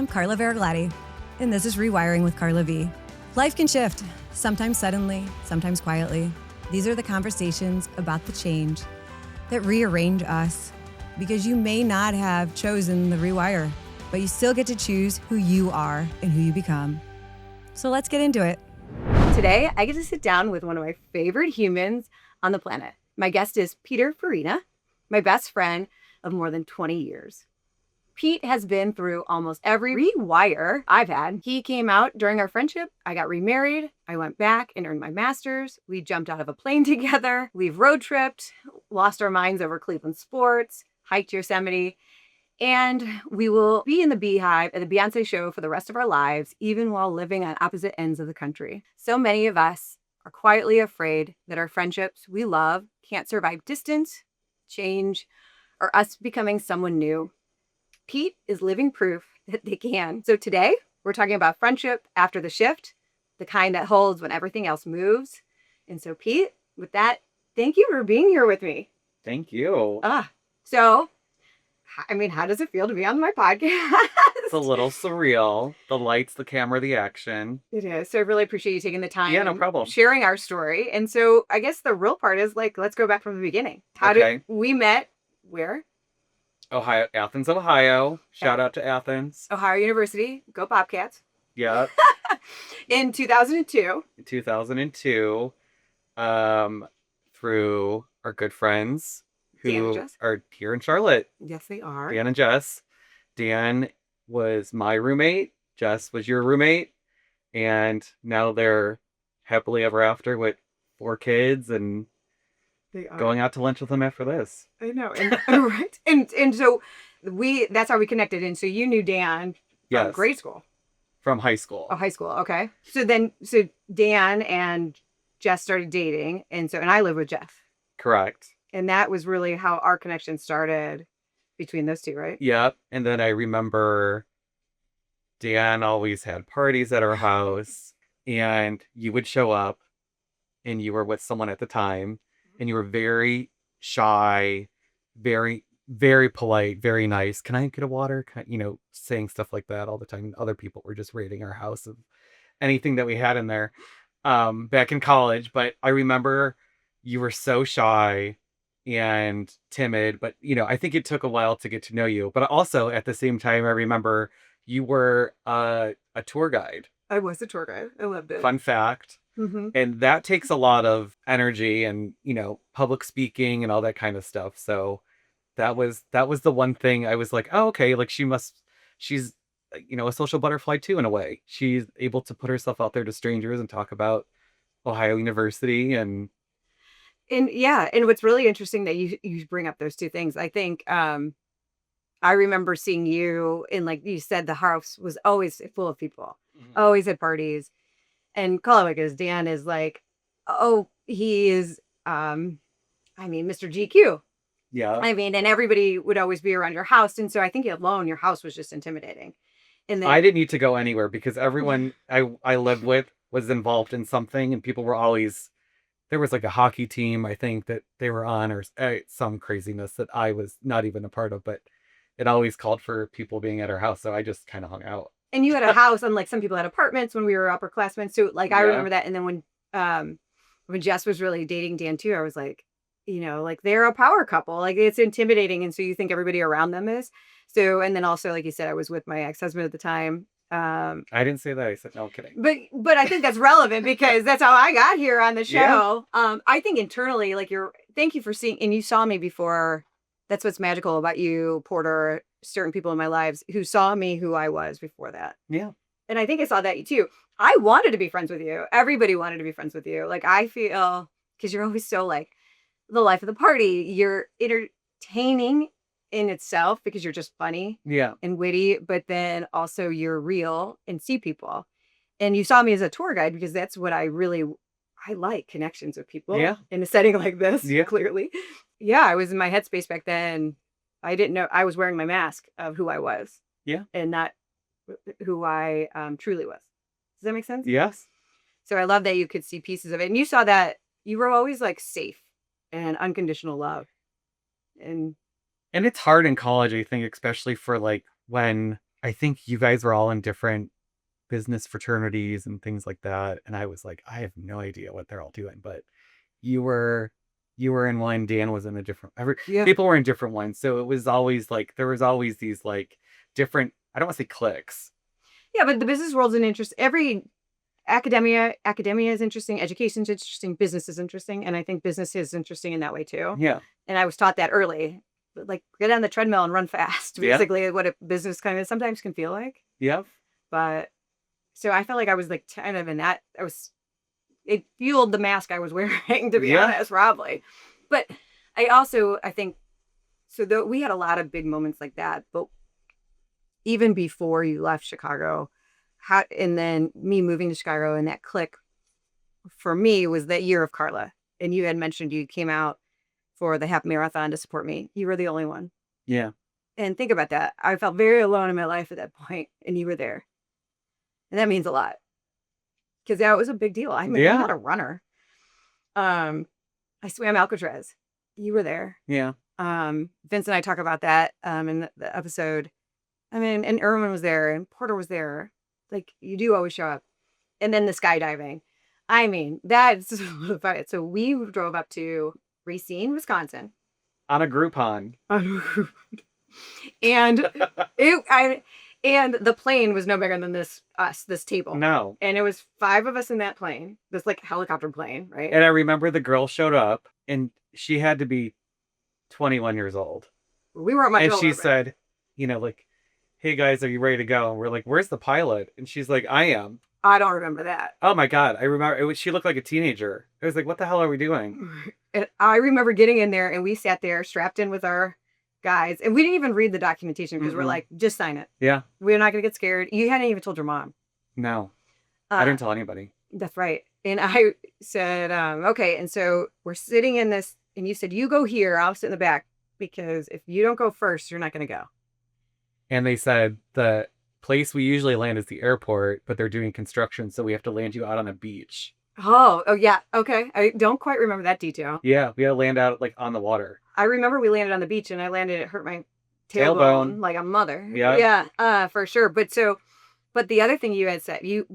Carla Veriglati, and this is Rewiring with Carla V. Life can shift, sometimes suddenly, sometimes quietly. These are the conversations about the change that rearrange us, because you may not have chosen the rewire, but you still get to choose who you are and who you become. So let's get into it. Today, I get to sit down with one of my favorite humans on the planet. My guest is Petey Farina, my best friend of more than 20 years. Pete has been through almost every rewire I've had. He came out during our friendship. I got remarried. I went back and earned my master's. We jumped out of a plane together. We've road tripped, lost our minds over Cleveland sports, hiked Yosemite, and we will be in the Beehive at the Beyonce show for the rest of our lives, even while living on opposite ends of the country. So many of us are quietly afraid that our friendships we love can't survive distance, change, or us becoming someone new. Pete is living proof that they can. So today, we're talking about friendship after the shift, the kind that holds when everything else moves. And so, Pete, with that, thank you for being here with me. Thank you. So, I mean, how does it feel to be on my podcast? It's a little surreal. The lights, the camera, the action. It is. So I really appreciate you taking the time. Yeah, no problem. Sharing our story. And so I guess the real part is let's go back from the beginning. How did we met? Where? Ohio, Athens, Ohio. Shout out to Athens. Ohio University. Go Bobcats. Yeah. In 2002. In 2002, through our good friends who are here in Charlotte. Yes, they are. Dan and Jess. Dan was my roommate. Jess was your roommate. And now they're happily ever after with 4 kids and going out to lunch with them after this. I know. And right. And so that's how we connected. And so you knew Dan from grade school. From high school. Oh, high school. Okay. So Dan and Jess started dating. And I live with Jeff. Correct. And that was really how our connection started between those two, right? Yep. And then I remember Dan always had parties at our house, and you would show up, and you were with someone at the time, and you were very shy, very, very polite, very nice. Can I get a water? Saying stuff like that all the time. Other people were just raiding our house of anything that we had in there back in college. But I remember you were so shy and timid, but I think it took a while to get to know you. But also at the same time, I remember you were a tour guide. I was a tour guide. I loved it. Fun fact. Mm-hmm. And that takes a lot of energy and public speaking and all that kind of stuff. So that was the one thing I was like, oh, okay, like she's a social butterfly too, in a way. She's able to put herself out there to strangers and talk about Ohio University and what's really interesting that you bring up those two things. I think I remember seeing you in, like you said, the house was always full of people, always at parties. And Carla, because Dan is like, he is, Mr. GQ. Yeah. And everybody would always be around your house. And so I think alone, your house was just intimidating. And then, I didn't need to go anywhere because everyone I lived with was involved in something, and people were always... There was like a hockey team, I think, that they were on, or some craziness that I was not even a part of, but it always called for people being at our house. So I just kind of hung out. And you had a house, unlike some people had apartments when we were upperclassmen. So I remember that. And then when Jess was really dating Dan too, I was like, they're a power couple. Like, it's intimidating. And so you think everybody around them is. So, and then also, like you said, I was with my ex-husband at the time. I didn't say that. I said, no, I'm kidding. But I think that's relevant because that's how I got here on the show. Yeah. I think internally, thank you for seeing, and you saw me before. That's what's magical about you, Porter, certain people in my lives who saw me who I was before that. Yeah. And I think I saw that too. I wanted to be friends with you. Everybody wanted to be friends with you. Like, I feel, because you're always so the life of the party. You're entertaining in itself because you're just funny and witty, but then also you're real and see people. And you saw me as a tour guide because that's what I like, connections with people in a setting like this, clearly. Yeah, I was in my headspace back then. I didn't know I was wearing my mask of who I was. Yeah. And not who I truly was. Does that make sense? Yes. So I love that you could see pieces of it. And you saw that you were always safe and unconditional love. And it's hard in college, I think, especially for when I think you guys were all in different business fraternities and things like that. And I was like, I have no idea what they're all doing. But you were in one, Dan was in a different, Yeah. people were in different ones. So it was always like, there was always these like different, I don't want to say cliques. Yeah, but the business world's an interest. Every academia is interesting. Education's interesting. Business is interesting. And I think business is interesting in that way too. Yeah. And I was taught that early. Like, get on the treadmill and run fast. Basically, what a business kind of sometimes can feel like. Yeah. But so I felt like I was like kind of in that. It fueled the mask I was wearing, to be honest, probably. But I think, so we had a lot of big moments like that. But even before you left Chicago, and then me moving to Chicago, and that click for me was that year of Carla. And you had mentioned you came out for the half marathon to support me. You were the only one. Yeah. And think about that. I felt very alone in my life at that point, and you were there. And that means a lot. Because that was a big deal. I'm not a runner. I swam Alcatraz. You were there. Yeah. Vince and I talk about that in the episode. I mean, and Erwin was there, and Porter was there. Like, you do always show up. And then the skydiving. I mean, that's about it. So we drove up to Racine, Wisconsin. On a Groupon. And and the plane was no bigger than this table. No. And it was 5 of us in that plane, this like helicopter plane, right? And I remember the girl showed up, and she had to be 21 years old. We weren't much older. And she said, like, hey guys, are you ready to go? And we're like, where's the pilot? And she's like, I am. I don't remember that. Oh my God. I remember she looked like a teenager. I was like, what the hell are we doing? And I remember getting in there, and we sat there strapped in with our guys, and we didn't even read the documentation because we're like, just sign it. Yeah. We're not going to get scared. You hadn't even told your mom. No. I didn't tell anybody. That's right. And I said, okay. And so we're sitting in this, and you said, you go here, I'll sit in the back, because if you don't go first, you're not going to go. And they said the place we usually land is the airport, but they're doing construction, so we have to land you out on a beach. Oh yeah. Okay. I don't quite remember that detail. Yeah, we had to land out like on the water. I remember we landed on the beach, and it hurt my tailbone like a mother. Yeah. Yeah, for sure. But the other thing you had said, you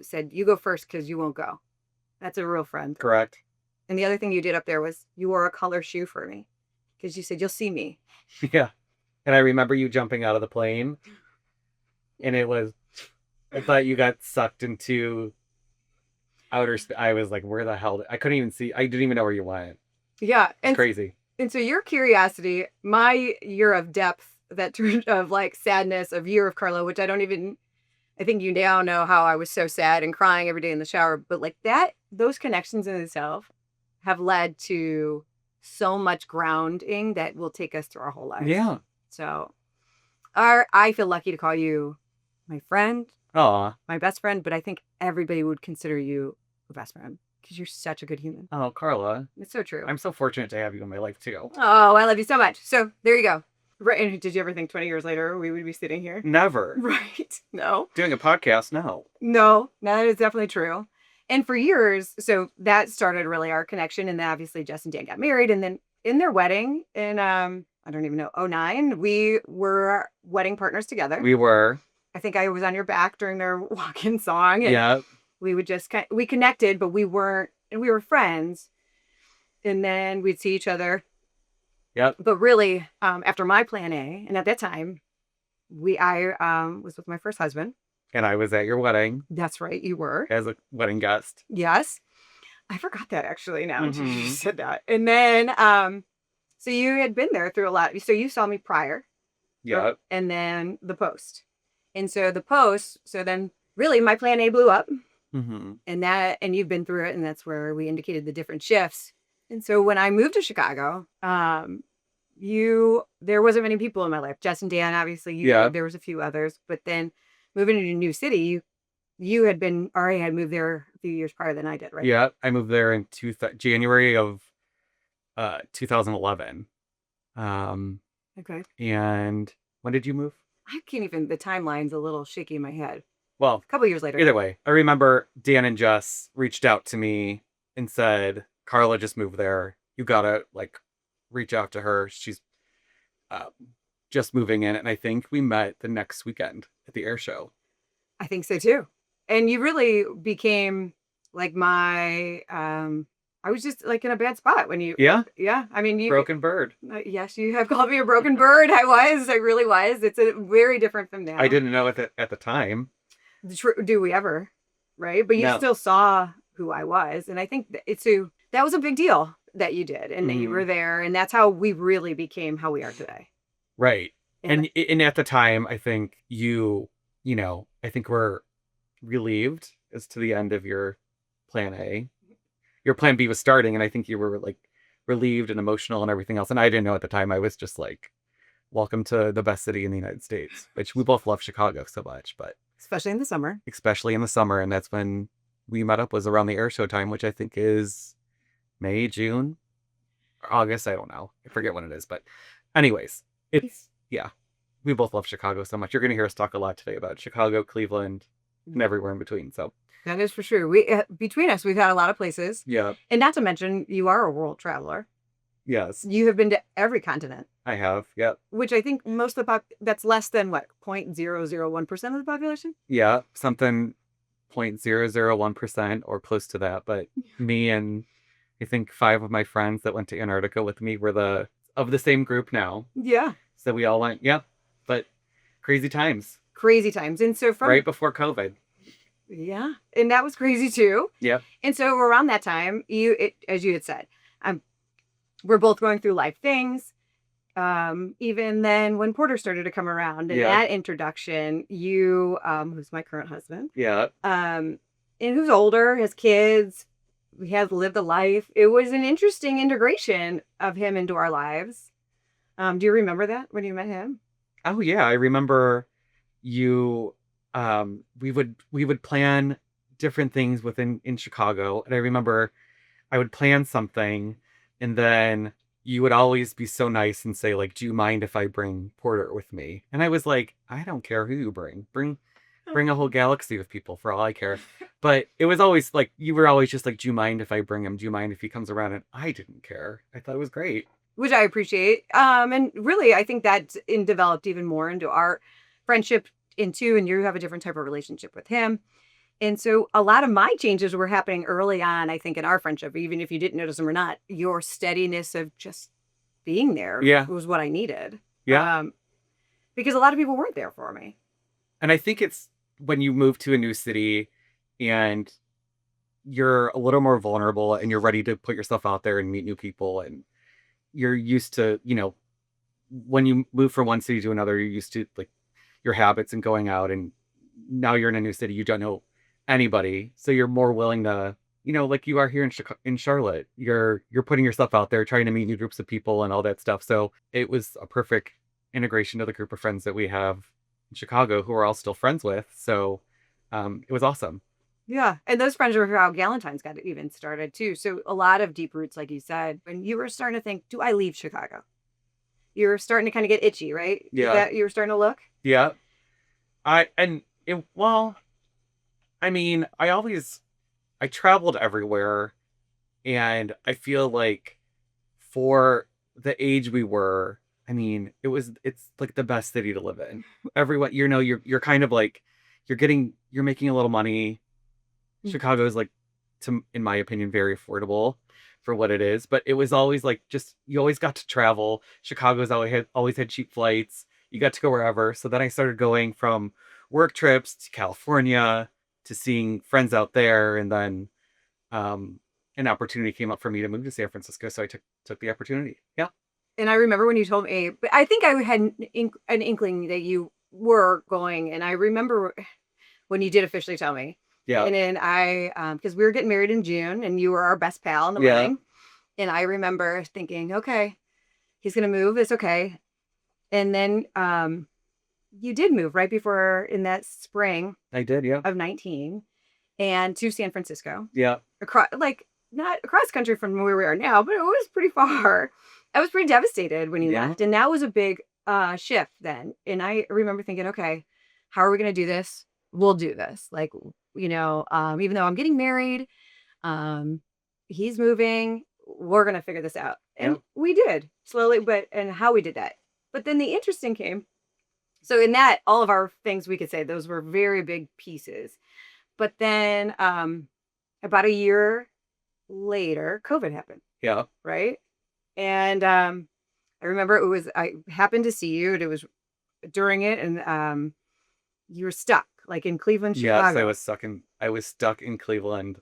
said you go first because you won't go. That's a real friend. Correct. And the other thing you did up there was you wore a color shoe for me because you said, you'll see me. Yeah. And I remember you jumping out of the plane, and I thought you got sucked into outer space. I was like, where the hell? I couldn't even see. I didn't even know where you went. Yeah. It's crazy. And so your curiosity, my year of depth, that turned of like sadness, of year of Carla, which I think you now know how I was so sad and crying every day in the shower. But like those connections in itself have led to so much grounding that will take us through our whole life. Yeah. So I feel lucky to call you my friend, Aw. my best friend, but I think everybody would consider you a best friend because you're such a good human. Oh, Carla. It's so true. I'm so fortunate to have you in my life, too. Oh, I love you so much. So there you go. Right. And did you ever think 20 years later we would be sitting here? Never. Right. No. Doing a podcast? No. No, that is definitely true. And for years, so that started really our connection. And then obviously Jess and Dan got married. And then in their wedding in, I don't even know, 2009, we were wedding partners together. We were. I think I was on your back during their walk-in song. And yeah. We would just we connected, but we were friends. And then we'd see each other. Yep. But really, after my plan A, and at that time, I was with my first husband. And I was at your wedding. That's right, you were. As a wedding guest. Yes. I forgot that actually now until you said that. And then, so you had been there through a lot. So you saw me prior. Yeah. And then the post. And so then really my plan A blew up. Mm-hmm. And you've been through it. And that's where we indicated the different shifts. And so when I moved to Chicago, there wasn't many people in my life. Jess and Dan, obviously, there was a few others. But then moving into a new city, you had already moved there a few years prior than I did, right? Yeah, I moved there in January of 2011. Okay. And when did you move? I can't even, the timeline's a little shaky in my head. Well, a couple years later. Either way, I remember Dan and Jess reached out to me and said, Carla just moved there. You gotta reach out to her. She's just moving in. And I think we met the next weekend at the air show. I think so too. And you really became like my, I was just like in a bad spot when you, Yeah. yeah. I mean, you, Broken bird. yes, you have called me a broken bird. I really was. It's a very different from now. I didn't know it at the time. Do we ever? Right. But you No. still saw who I was. And I think that was a big deal that you did and that you were there. And that's how we really became how we are today. Right. And at the time, I think I think we're relieved as to the end of your plan A. Your plan B was starting, and I think you were like relieved and emotional and everything else. And I didn't know at the time. I was just like, welcome to the best city in the United States, which we both love Chicago so much, but especially in the summer. And that's when we met up, was around the air show time, which I think is May, June, or August. I don't know. I forget when it is. But anyways, we both love Chicago so much. You're going to hear us talk a lot today about Chicago, Cleveland, and everywhere in between. So that is for sure. We between us, we've had a lot of places. Yeah. And not to mention, you are a world traveler. Yes. You have been to every continent. I have. Yeah. Which I think most of the that's less than what, 0.001% of the population? Yeah. Something 0.001% or close to that. But me and I think 5 of my friends that went to Antarctica with me were of the same group now. Yeah. So we all went, but crazy times. Crazy times. And so right before COVID. Yeah. And that was crazy too. Yeah. And so around that time, as you had said, we're both going through life things. Even then when Porter started to come around and that introduction, you, who's my current husband. Yeah. And who's older, has kids. We have lived a life. It was an interesting integration of him into our lives. Do you remember that when you met him? Oh yeah. I remember you, we would plan different things in Chicago. And I remember I would plan something and then you would always be so nice and say like, do you mind if I bring Porter with me? And I was like, I don't care who you bring. Bring a whole galaxy of people for all I care. But it was always like, you were always just like, do you mind if I bring him? Do you mind if he comes around? And I didn't care. I thought it was great. Which I appreciate. And really, I think that developed even more into our friendship and you have a different type of relationship with him. And so a lot of my changes were happening early on, I think, in our friendship, even if you didn't notice them or not. Your steadiness of just being there was what I needed. Yeah. Because a lot of people weren't there for me. And I think it's when you move to a new city and you're a little more vulnerable and you're ready to put yourself out there and meet new people. And you're used to, when you move from one city to another, you're used to like your habits and going out. And now you're in a new city, you don't know anybody. So you're more willing to, like you are here in Charlotte, you're putting yourself out there, trying to meet new groups of people and all that stuff. So it was a perfect integration to the group of friends that we have in Chicago who we're all still friends with. So it was awesome. Yeah. And those friends were how Galentine's got even started too. So a lot of deep roots, like you said, when you were starting to think, do I leave Chicago? You were starting to kind of get itchy, right? Yeah. You were starting to look? Yeah. I traveled everywhere, and I feel like for the age we were, it's like the best city to live in. Everyone, you're kind of like, you're making a little money. Chicago is like, in my opinion, very affordable for what it is. But it was always like, you always got to travel. Chicago's always had cheap flights. You got to go wherever. So then I started going from work trips to California to seeing friends out there. And then an opportunity came up for me to move to San Francisco. So I took the opportunity. Yeah. And I remember when you told me, but I think I had an inkling that you were going. And I remember when you did officially tell me. Yeah. And then because we were getting married in June and you were our best pal in the wedding. And I remember thinking, okay, he's going to move. It's okay. And then you did move right before in that spring. I did, yeah. Of 19 and to San Francisco. Yeah. Not across country from where we are now, but it was pretty far. I was pretty devastated when you left. And that was a big shift then. And I remember thinking, okay, how are we going to do this? We'll do this. Like, even though I'm getting married, he's moving, we're going to figure this out. And we did slowly, and how we did that But then the interesting came. So in that, all of our things, we could say those were very big pieces. But then about a year later, COVID happened, Yeah. right? And I remember I happened to see you, and it was during it, and you were stuck, like in Cleveland, Yes, Chicago. I was stuck in Cleveland.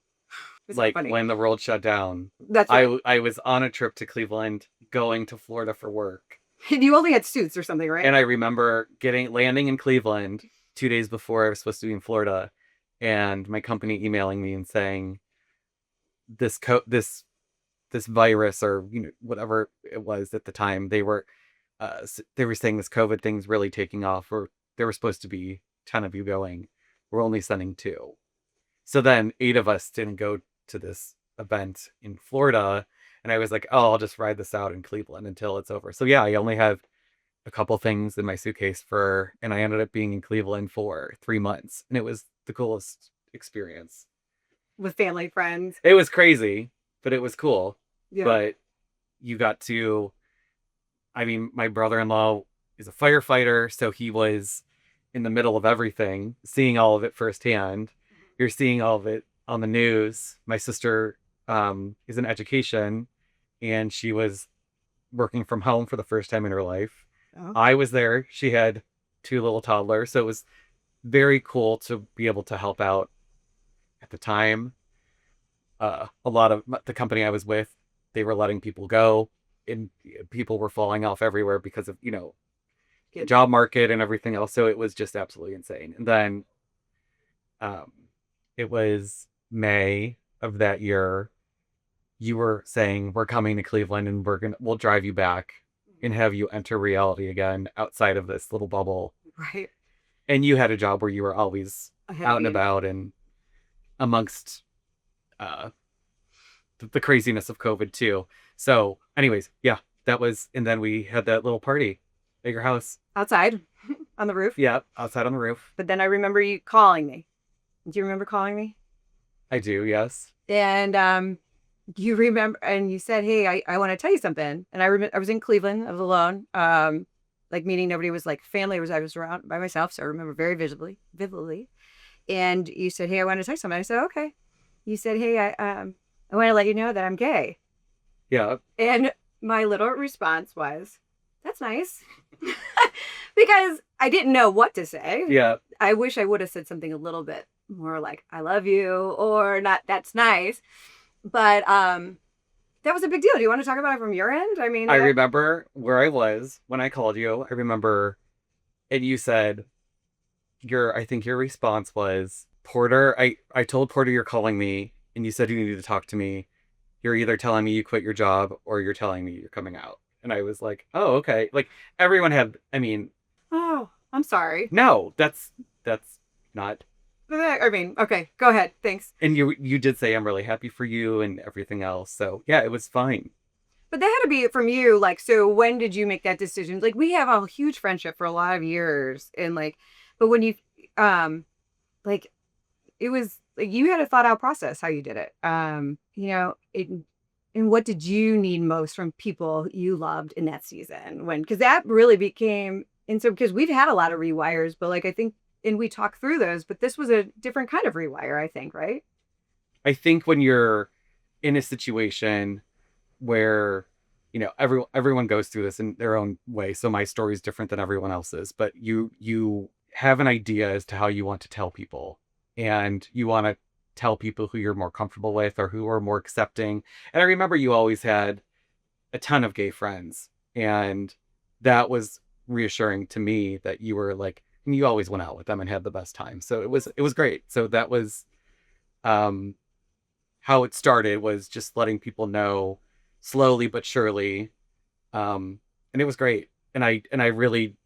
It's Like funny. when the world shut down. That's right. I was on a trip to Cleveland going to Florida for work. You only had suits or something, right? And I remember landing in Cleveland 2 days before I was supposed to be in Florida, and my company emailing me and saying this virus, or whatever it was at the time, they were saying this COVID thing's really taking off, or there were supposed to be 10 of you going. We're only sending 2. So then 8 of us didn't go to this event in Florida, and I was like, oh, I'll just ride this out in Cleveland until it's over. So yeah, I only have a couple things in my suitcase and I ended up being in Cleveland for 3 months, and it was the coolest experience. With family, friends. It was crazy, but it was cool. Yeah. But you got to, I mean, my brother-in-law is a firefighter, so he was in the middle of everything, seeing all of it firsthand. You're seeing all of it on the news. My sister is in education, and she was working from home for the first time in her life. Oh. I was there. She had 2 little toddlers, so it was very cool to be able to help out at the time. A lot of the company I was with, they were letting people go, and people were falling off everywhere because of, the job market and everything else. So it was just absolutely insane. And then it was May of that year. You were saying, we're coming to Cleveland, and we'll drive you back and have you enter reality again outside of this little bubble. Right. And you had a job where you were always out and about and amongst the craziness of COVID too. So anyways, yeah, that was, and then we had that little party at your house. Outside on the roof? Yeah, outside on the roof. But then I remember you calling me. Do you remember calling me? I do, yes. And you remember, and you said, hey, I want to tell you something. And I was in Cleveland, I was alone, like meeting nobody. Was like family. I was around by myself, so I remember very vividly. And you said, hey, I want to tell you something. I said, okay. You said, hey, I want to let you know that I'm gay. Yeah. And my little response was, that's nice. Because I didn't know what to say. Yeah. I wish I would have said something a little bit more like, I love you, or not, that's nice. But that was a big deal. Do you want to talk about it from your end? I mean, I remember where I was when I called you. I remember, and you said, I think your response was, Porter, I told Porter you're calling me, and you said you needed to talk to me. You're either telling me you quit your job, or you're telling me you're coming out. And I was like, oh, okay. Like, everyone had, I mean. Oh, I'm sorry. No, that's not. I mean, okay, go ahead. Thanks. And you did say, I'm really happy for you and everything else. So yeah, it was fine. But that had to be from you. Like, so when did you make that decision? Like, we have a huge friendship for a lot of years. And like, but when you, like, it was like you had a thought out process how you did it. And what did you need most from people you loved in that season? Because that really became, and so, because we've had a lot of rewires, but like, I think, and we talked through those, but this was a different kind of rewire, I think, right? I think when you're in a situation where, everyone goes through this in their own way. So my story is different than everyone else's, but you have an idea as to how you want to tell people, and you want to tell people who you're more comfortable with or who are more accepting. And I remember you always had a ton of gay friends, and that was reassuring to me that you were like, and you always went out with them and had the best time. So it was great. So that was how it started, was just letting people know slowly but surely. And it was great. And I really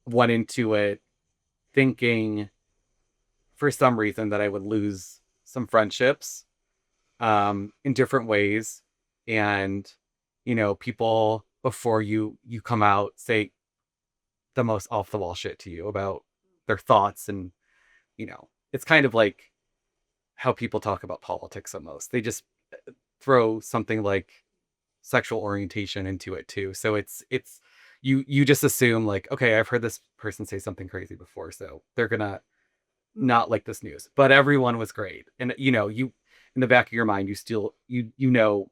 went into it thinking for some reason that I would lose some friendships in different ways. And, people before you come out say the most off the wall shit to you about their thoughts. And, it's kind of like how people talk about politics almost. They just throw something like sexual orientation into it too. So it's, you just assume like, okay, I've heard this person say something crazy before, so they're gonna not like this news. But everyone was great, and you in the back of your mind, you still you know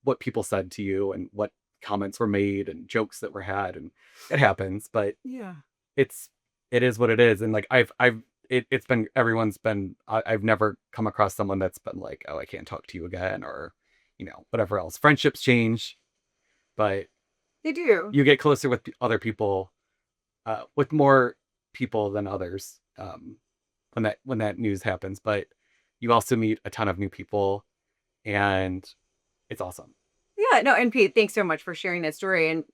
what people said to you and what comments were made and jokes that were had, and it happens. But Yeah. it is what it is, and like it's been everyone's been I've never come across someone that's been like, oh, I can't talk to you again, or whatever else. Friendships change, but They do. you get closer with other people, with more people than others, when that news happens. But you also meet a ton of new people, and it's awesome. Yeah, no, and Pete, thanks so much for sharing that story. And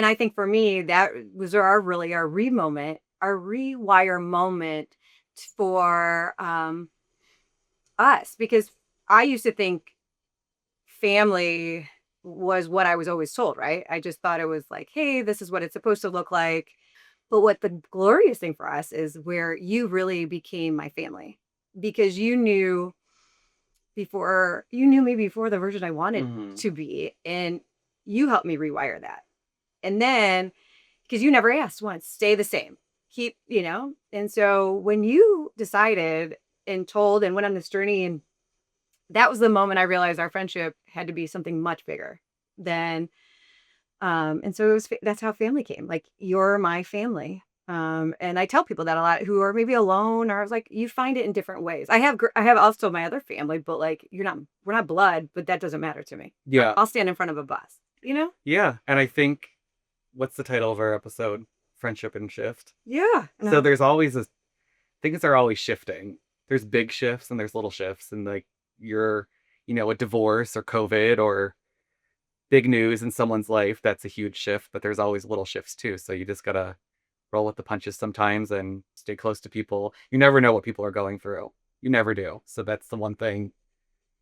I think for me, that was our rewire moment for us, because I used to think family was what I was always told, right? I just thought it was like, hey, this is what it's supposed to look like. But what the glorious thing for us is where you really became my family, because you knew me before the version I wanted Mhm. to be, and you helped me rewire that. And then, because you never asked once, stay the same, keep, and so when you decided and told and went on this journey, and that was the moment I realized our friendship had to be something much bigger than, and so that's how family came. Like, you're my family. And I tell people that a lot who are maybe alone, or I was like, you find it in different ways. I have also my other family, but like, we're not blood, but that doesn't matter to me. Yeah. I'll stand in front of a bus, Yeah. And I think, what's the title of our episode? Friendship and Shift. Yeah. So there's always things are always shifting. There's big shifts and there's little shifts. And like a divorce or COVID or big news in someone's life, that's a huge shift, but there's always little shifts too. So you just gotta roll with the punches sometimes and stay close to people. You never know what people are going through. You never do. So that's the one thing.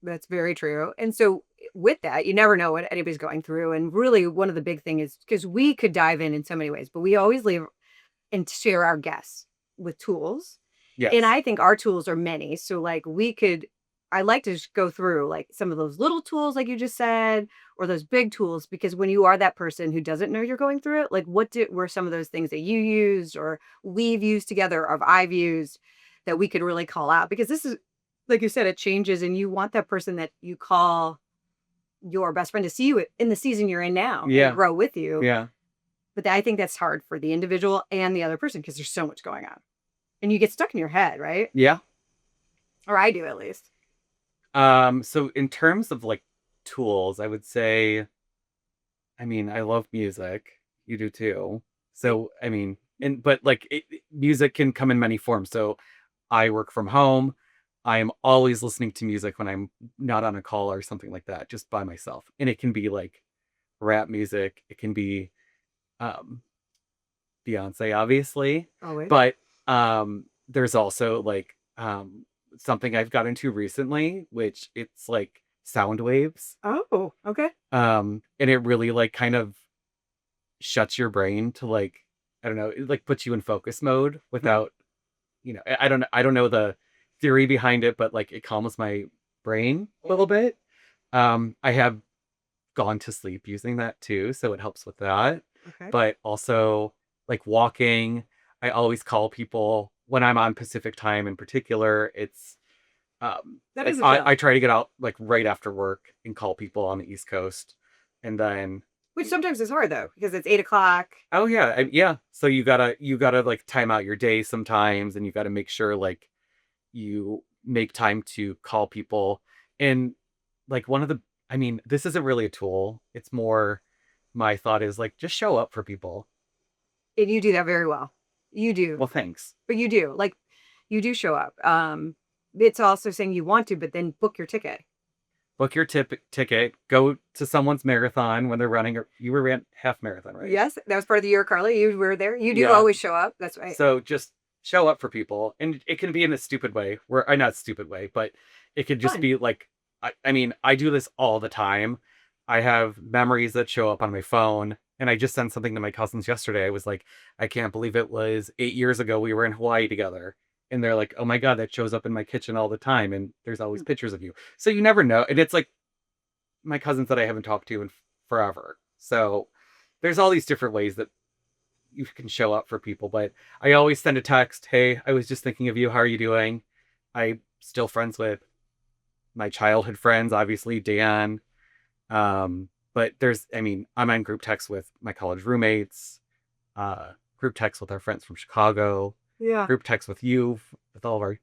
That's very true. And so with that, you never know what anybody's going through. And really, one of the big thing is, because we could dive in so many ways, but we always leave and share our guests with tools. Yes. And I think our tools are many. So like, I like to just go through like some of those little tools, like you just said, or those big tools, because when you are that person who doesn't know you're going through it, like were some of those things that you used or we've used together, or I've used, that we could really call out? Because this is, like you said, it changes, and you want that person that you call your best friend to see you in the season you're in now, and grow with you. Yeah. But I think that's hard for the individual and the other person, because there's so much going on and you get stuck in your head, right? Yeah. Or I do, at least. So in terms of like tools, I would say, I love music. You do too. So, but like music can come in many forms. So I work from home. I am always listening to music when I'm not on a call or something like that, just by myself. And it can be like rap music. It can be, Beyonce, obviously. Always. But, there's also like, something I've got into recently, which it's like sound waves. Oh, okay. And it really like kind of shuts your brain to like, I don't know, it like puts you in focus mode without, I don't know the theory behind it, but like it calms my brain a little bit. I have gone to sleep using that too, so it helps with that. Okay. But also like walking, I always call people when I'm on Pacific time in particular. It's I try to get out like right after work and call people on the East Coast, and then which sometimes is hard though, because it's 8:00. Oh yeah, yeah. So you gotta like time out your day sometimes, and you gotta make sure like you make time to call people. And like this isn't really a tool. It's more, my thought is like, just show up for people. And you do that very well. You do. Well, thanks. But you do. Like, you do show up. It's also saying you want to, but then book your ticket. Book your ticket. Go to someone's marathon when they're running. You ran half marathon, right? Yes, that was part of the year, Carla. You were there. You do always show up. That's right. So just show up for people, and it can be in a stupid way. Not stupid way, but it could just be like, I do this all the time. I have memories that show up on my phone. And I just sent something to my cousins yesterday. I was like, I can't believe it was 8 years ago we were in Hawaii together. And they're like, oh my God, that shows up in my kitchen all the time. And there's always pictures of you. So you never know. And it's like my cousins that I haven't talked to in forever. So there's all these different ways that you can show up for people, but I always send a text. Hey, I was just thinking of you. How are you doing? I'm still friends with my childhood friends, obviously Dan. But I'm on group text with my college roommates, group text with our friends from Chicago, Yeah. group text with you, with all of our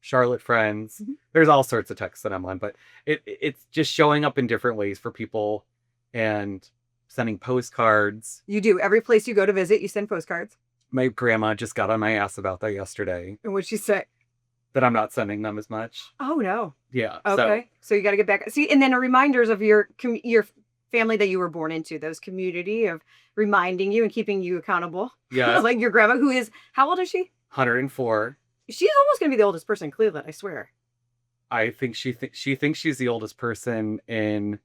Charlotte friends. Mm-hmm. There's all sorts of texts that I'm on, but it's just showing up in different ways for people and sending postcards. You do. Every place you go to visit, you send postcards. My grandma just got on my ass about that yesterday, And what'd she say? that I'm not sending them as much. Oh, no. Yeah. Okay. So you got to get back. See, and then reminders of your family that you were born into, those community of reminding you and keeping you accountable. Yeah. Like your grandma, who is, how old is she? 104. She's almost going to be the oldest person in Cleveland, I swear. I think she thinks she's the oldest person in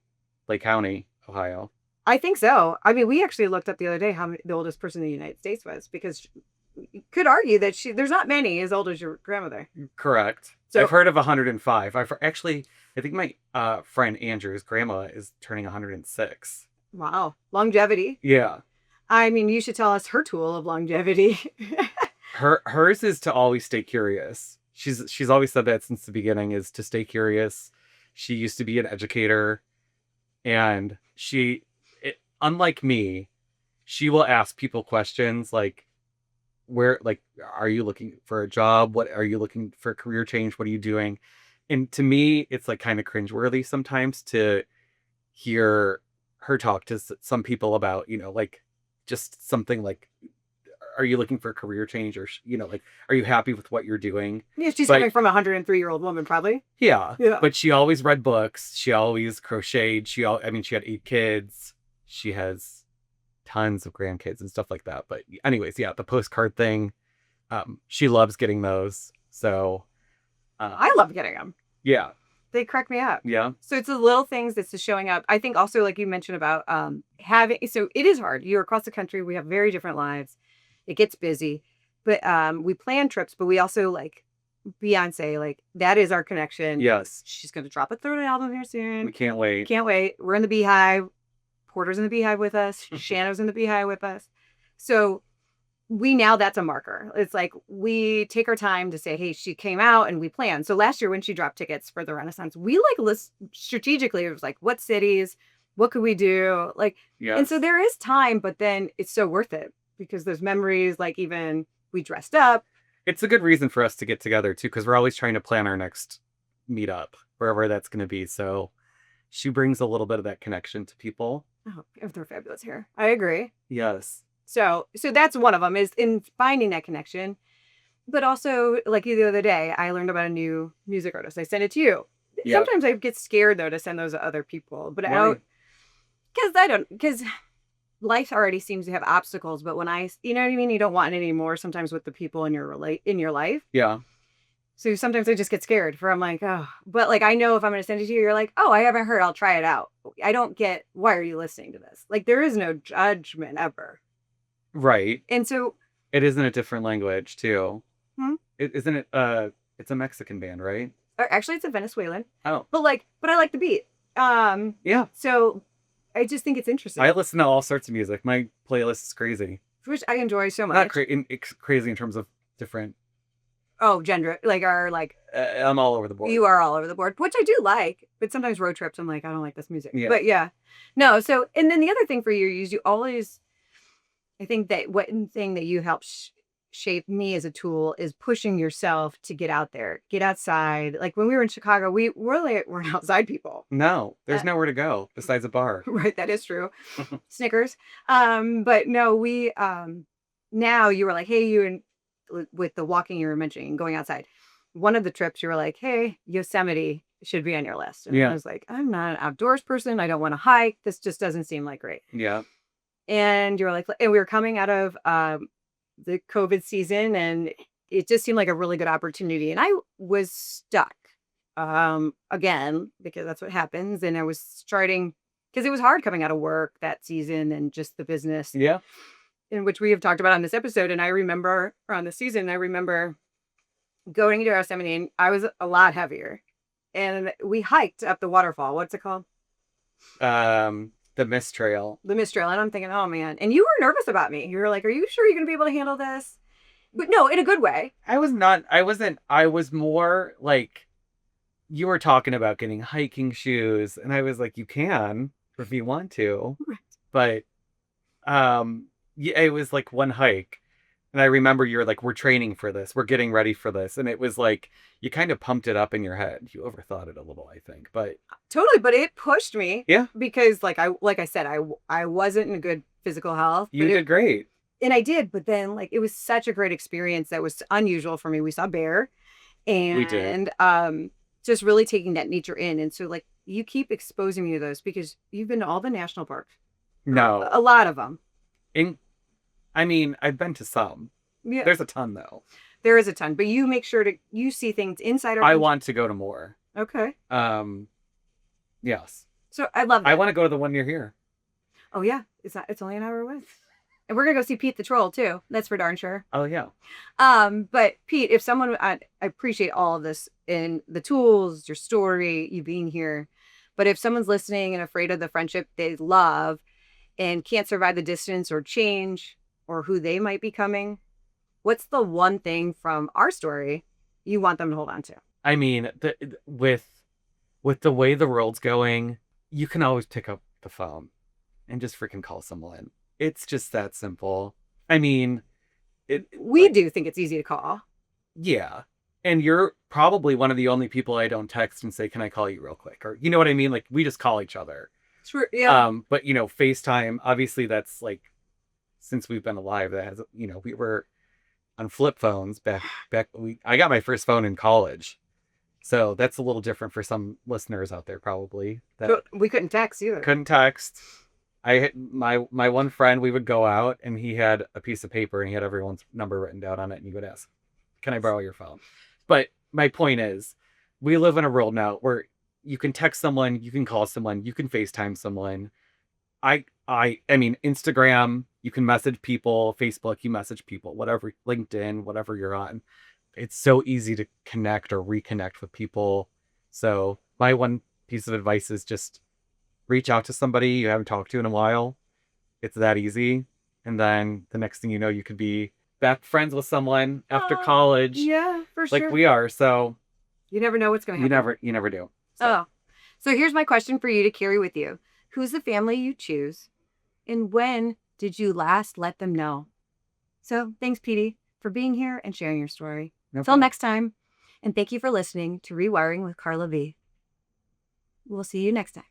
Lake County, Ohio. I think so. I mean, we actually looked up the other day how the oldest person in the United States was, because you could argue that there's not many as old as your grandmother. Correct. So I've heard of 105. I think my friend Andrew's grandma is turning 106. wow, longevity. Yeah. I mean, you should tell us her tool of longevity. Hers is to always stay curious. She's always said that since the beginning, is to stay curious. She used to be an educator, and unlike me, she will ask people questions like, are you looking for a job? What are you looking for, a career change? What are you doing? And to me, it's like kind of cringeworthy sometimes to hear her talk to some people about, like just something like, are you looking for a career change, or, like, are you happy with what you're doing? Yeah, she's coming from a 103-year-old woman, probably. Yeah. Yeah. But she always read books. She always crocheted. She had 8 kids. She has tons of grandkids and stuff like that. But anyways, yeah, the postcard thing, she loves getting those. So I love getting them. Yeah. They crack me up. Yeah. So it's the little things that's just showing up. I think also, like you mentioned about so it is hard. You're across the country. We have very different lives. It gets busy, but we plan trips, but we also, like Beyonce, like that is our connection. Yes. She's going to drop a third album here soon. We can't wait. Can't wait. We're in the Beehive. Porter's in the Beehive with us. Shanno's in the Beehive with us. So that's a marker. It's like we take our time to say, hey, she came out and we plan. So last year when she dropped tickets for the Renaissance, we list strategically. It was like, what cities, what could we do? Like, Yes. And so there is time, but then it's so worth it because there's memories, like even we dressed up. It's a good reason for us to get together too, because we're always trying to plan our next meetup, wherever that's going to be. So she brings a little bit of that connection to people. Oh, they're fabulous here. I agree. Yes. So that's one of them, is in finding that connection. But also, like the other day, I learned about a new music artist. I sent it to you. Yep. Sometimes I get scared, though, to send those to other people. But Why? because life already seems to have obstacles. But when you know what I mean? You don't want any more sometimes with the people in your life. Yeah. So sometimes I just get scared I'm like, oh, but like, I know if I'm going to send it to you, you're like, oh, I haven't heard. I'll try it out. I don't get, why are you listening to this? Like, there is no judgment ever. Right. And so it is in a different language too. Hmm? Isn't it? It's a Mexican band, right? Actually, it's a Venezuelan. Oh. But I like the beat. Yeah. So I just think it's interesting. I listen to all sorts of music. My playlist is crazy. Which I enjoy so much. Not crazy in terms of different. Oh, gender. I'm all over the board. You are all over the board, which I do like. But sometimes road trips, I'm like, I don't like this music. Yeah. But yeah. No, so, and then the other thing for you is you always, I think that one thing that you help shape me as a tool is pushing yourself to get out there, get outside. Like when we were in Chicago, we really weren't outside people. No, there's nowhere to go besides a bar. Right, that is true. Snickers. But no, we now you were like, hey, you and with the walking you were mentioning, going outside. One of the trips you were like, hey, Yosemite should be on your list. And Yeah. I was like, I'm not an outdoors person. I don't want to hike. This just doesn't seem like great. Yeah. And you were like, and we were coming out of the COVID season, and it just seemed like a really good opportunity. And I was stuck again, because that's what happens. And I was starting, because it was hard coming out of work that season and just the business. Yeah. In which we have talked about on this episode. And I remember on the season, I remember going to Yosemite, and I was a lot heavier. And we hiked up the waterfall. What's it called? The The mist trail. The mist trail. And I'm thinking, oh man. And you were nervous about me. You were like, are you sure you're going to be able to handle this? But no, in a good way. I was more like, you were talking about getting hiking shoes, and I was like, you can if you want to. Right. But yeah, it was like one hike. And I remember you're like, we're training for this. We're getting ready for this. And it was like, you kind of pumped it up in your head. You overthought it a little, I think. But totally. But it pushed me. Yeah. Because like I said, I wasn't in good physical health. You did great. And I did. But then like, it was such a great experience that was unusual for me. We saw bear. And We did. Just really taking that nature in. And so like, you keep exposing me to those because you've been to all the national parks. No. A lot of them. I mean, I've been to some. Yeah. There's a ton, though. There is a ton, but you make sure you see things inside our I want to go to more. Okay. Yes. So I love that. I want to go to the one near here. Oh yeah. It's only an hour away. And we're going to go see Pete the Troll too. That's for darn sure. Oh yeah. But Pete, if someone, I appreciate all of this in the tools, your story, you being here. But if someone's listening and afraid of the friendship they love and can't survive the distance or change or who they might be becoming, what's the one thing from our story you want them to hold on to? I mean, with the way the world's going, you can always pick up the phone and just freaking call someone. It's just that simple. I mean, we do think it's easy to call. Yeah. And you're probably one of the only people I don't text and say, can I call you real quick? Or, you know what I mean? Like, we just call each other. Sure. Yeah. But, you know, FaceTime, obviously that's like, since we've been alive, that has, you know, we were on flip phones I got my first phone in college. So that's a little different for some listeners out there, probably. But we couldn't text either. Couldn't text. I had my one friend, we would go out and he had a piece of paper and he had everyone's number written down on it. And he would ask, can I borrow your phone? But my point is, we live in a world now where you can text someone, you can call someone, you can FaceTime someone. I mean, Instagram, you can message people, Facebook, you message people, whatever, LinkedIn, whatever you're on. It's so easy to connect or reconnect with people. So my one piece of advice is just reach out to somebody you haven't talked to in a while. It's that easy. And then the next thing you know, you could be back friends with someone after college. Yeah, for sure. Like we are. So you never know what's going to happen. You never do. So. So here's my question for you to carry with you. Who's the family you choose? And when did you last let them know? So thanks, Petey, for being here and sharing your story. Until next time. And thank you for listening to Rewiring with Carla V. We'll see you next time.